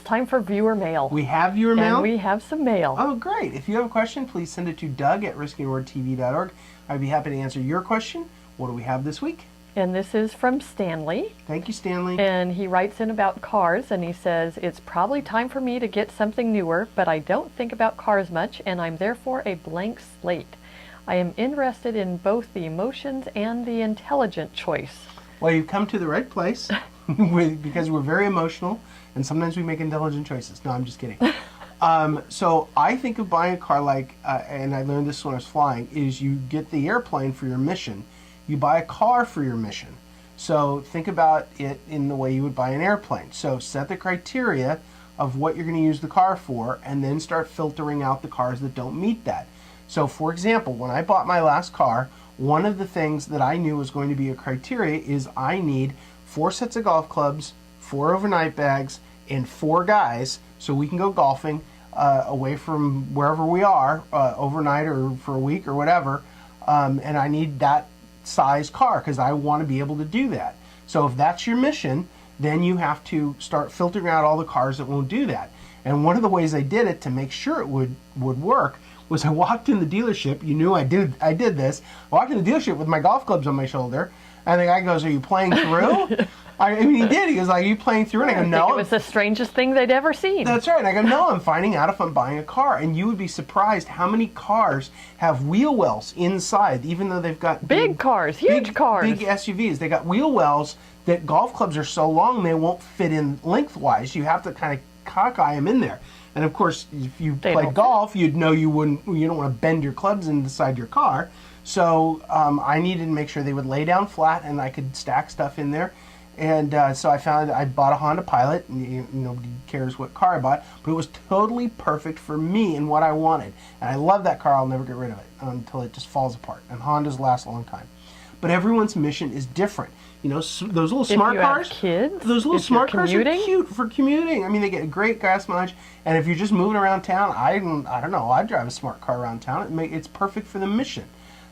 it's time for viewer mail. We have viewer mail? And we have some mail. Oh, great. If you have a question, please send it to Doug@riskingwordtv.org. I'd be happy to answer your question. What do we have this week? And this is from Stanley. Thank you, Stanley. And he writes in about cars, and he says, it's probably time for me to get something newer, but I don't think about cars much, and I'm therefore a blank slate. I am interested in both the emotions and the intelligent choice. Well, you've come to the right place because we're very emotional, and sometimes we make intelligent choices. No, I'm just kidding. So I think of buying a car like, and I learned this when I was flying, is you get the airplane for your mission. You buy a car for your mission. So think about it in the way you would buy an airplane. So set the criteria of what you're going to use the car for, and then start filtering out the cars that don't meet that. So for example, when I bought my last car, one of the things that I knew was going to be a criteria is I need 4 sets of golf clubs, 4 overnight bags, and 4 guys so we can go golfing away from wherever we are overnight or for a week or whatever. And I need that size car because I want to be able to do that. So if that's your mission, then you have to start filtering out all the cars that won't do that. And one of the ways I did it to make sure it would work was I walked in the dealership. You knew I did this. I walked in the dealership with my golf clubs on my shoulder, and the guy goes, "Are you playing through?" I mean, he did. He was like, "Are you playing through?" And I go, "No." It was the strangest thing they'd ever seen. That's right. And I go, "No, I'm finding out if I'm buying a car." And you would be surprised how many cars have wheel wells inside, even though they've got big cars, huge cars. Big SUVs. They got wheel wells that golf clubs are so long they won't fit in lengthwise. You have to kind of cockeye them in there. And of course, if you played golf, you'd know you don't want to bend your clubs inside your car. So I needed to make sure they would lay down flat and I could stack stuff in there. And so I bought a Honda Pilot. And nobody cares what car I bought, but it was totally perfect for me and what I wanted. And I love that car. I'll never get rid of it until it just falls apart. And Hondas last a long time. But everyone's mission is different. You know, those little smart cars. If you have kids, those little smart cars are cute for commuting. I mean, they get great gas mileage. And if you're just moving around town, I don't know. I drive a smart car around town. It's perfect for the mission.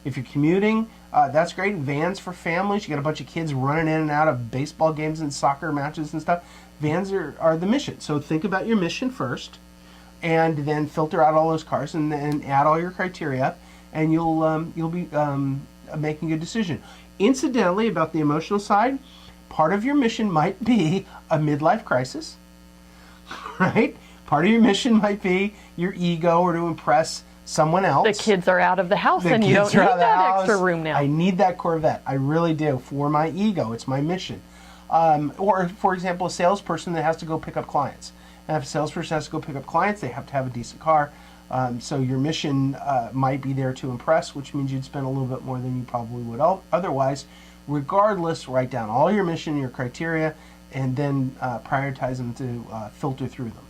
If you're commuting, that's great. Vans for families. You got a bunch of kids running in and out of baseball games and soccer matches and stuff. Vans are the mission. So think about your mission first, and then filter out all those cars, and then add all your criteria, and you'll be making a decision. Incidentally, about the emotional side, part of your mission might be a midlife crisis, right? Part of your mission might be your ego or to impress someone else. The kids are out of the house and you don't need that extra room now. I need that Corvette. I really do, for my ego. It's my mission. Or, for example, a salesperson that has to go pick up clients. And if a salesperson has to go pick up clients, they have to have a decent car. So your mission might be there to impress, which means you'd spend a little bit more than you probably would otherwise. Regardless, write down all your mission, your criteria, and then prioritize them to filter through them.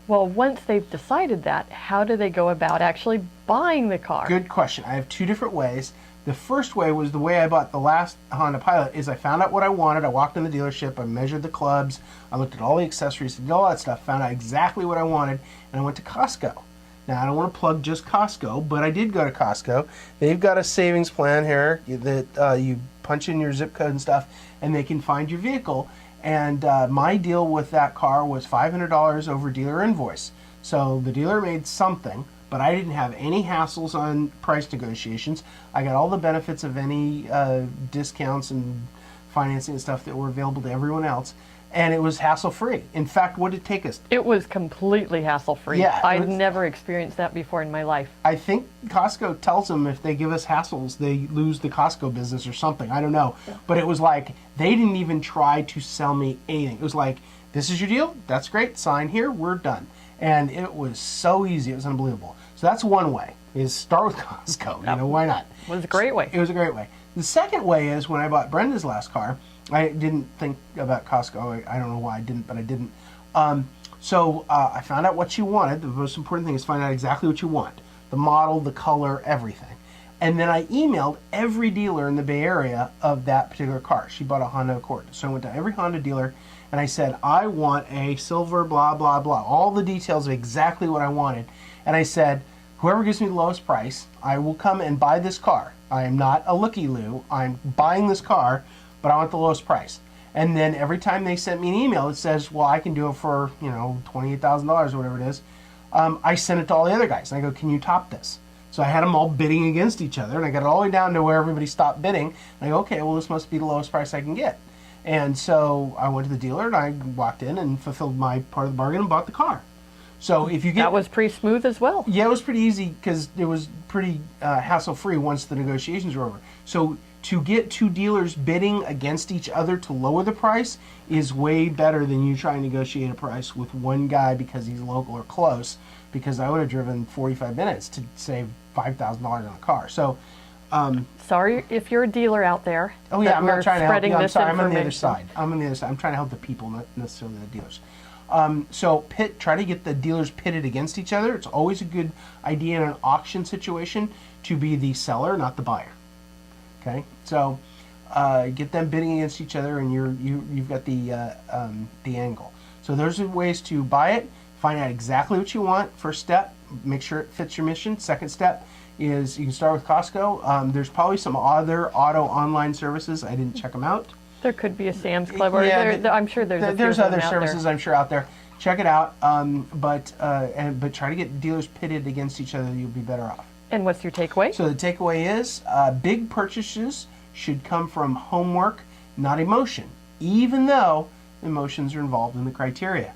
Well, once they've decided that, how do they go about actually buying the car? Good question. I have 2 different ways. The first way was the way I bought the last Honda Pilot, is I found out what I wanted. I walked in the dealership, I measured the clubs, I looked at all the accessories, did all that stuff, found out exactly what I wanted, and I went to Costco. Now, I don't want to plug just Costco, but I did go to Costco. They've got a savings plan here that you punch in your zip code and stuff, and they can find your vehicle. And my deal with that car was $500 over dealer invoice. So the dealer made something, but I didn't have any hassles on price negotiations. I got all the benefits of any discounts and financing and stuff that were available to everyone else. And it was hassle-free. In fact, what did it take us? It was completely hassle-free. Yeah, I'd never experienced that before in my life. I think Costco tells them if they give us hassles, they lose the Costco business or something. I don't know. Yeah. But it was like, they didn't even try to sell me anything. It was like, this is your deal? That's great. Sign here. We're done. And it was so easy. It was unbelievable. So that's one way, is start with Costco. You know, why not? It was a great way. It was a great way. The second way is when I bought Brenda's last car, I didn't think about Costco. I don't know why I didn't, but I didn't. So I found out what she wanted. The most important thing is find out exactly what you want. The model, the color, everything. And then I emailed every dealer in the Bay Area of that particular car. She bought a Honda Accord. So I went to every Honda dealer and I said, I want a silver blah, blah, blah. All the details of exactly what I wanted. And I said, whoever gives me the lowest price, I will come and buy this car. I am not a looky-loo. I'm buying this car, but I want the lowest price. And then every time they sent me an email that says, well, I can do it for, $28,000 or whatever it is, I sent it to all the other guys. And I go, can you top this? So I had them all bidding against each other, and I got it all the way down to where everybody stopped bidding. And I go, okay, well, this must be the lowest price I can get. And so I went to the dealer, and I walked in and fulfilled my part of the bargain and bought the car. So if you get... That was pretty smooth as well. Yeah, it was pretty easy because it was pretty hassle-free once the negotiations were over. So to get two dealers bidding against each other to lower the price is way better than you trying to negotiate a price with one guy because he's local or close, because I would have driven 45 minutes to save $5,000 on a car. So... sorry if you're a dealer out there. Oh yeah, I'm not trying to help you. I'm sorry, I'm on the other information. side. I'm on the other side. I'm trying to help the people, not necessarily the dealers. So try to get the dealers pitted against each other. It's always a good idea in an auction situation to be the seller, not the buyer. Okay, so get them bidding against each other, and you've got the angle. So those are ways to buy it. Find out exactly what you want. First step, make sure it fits your mission. Second step is you can start with Costco. There's probably some other auto online services. I didn't check them out. There could be a Sam's Club, or Yeah, I'm sure there's a few there's of them other out services there. I'm sure out there. Check it out, but try to get dealers pitted against each other. You'll be better off. And what's your takeaway? So the takeaway is big purchases should come from homework, not emotion, even though emotions are involved in the criteria.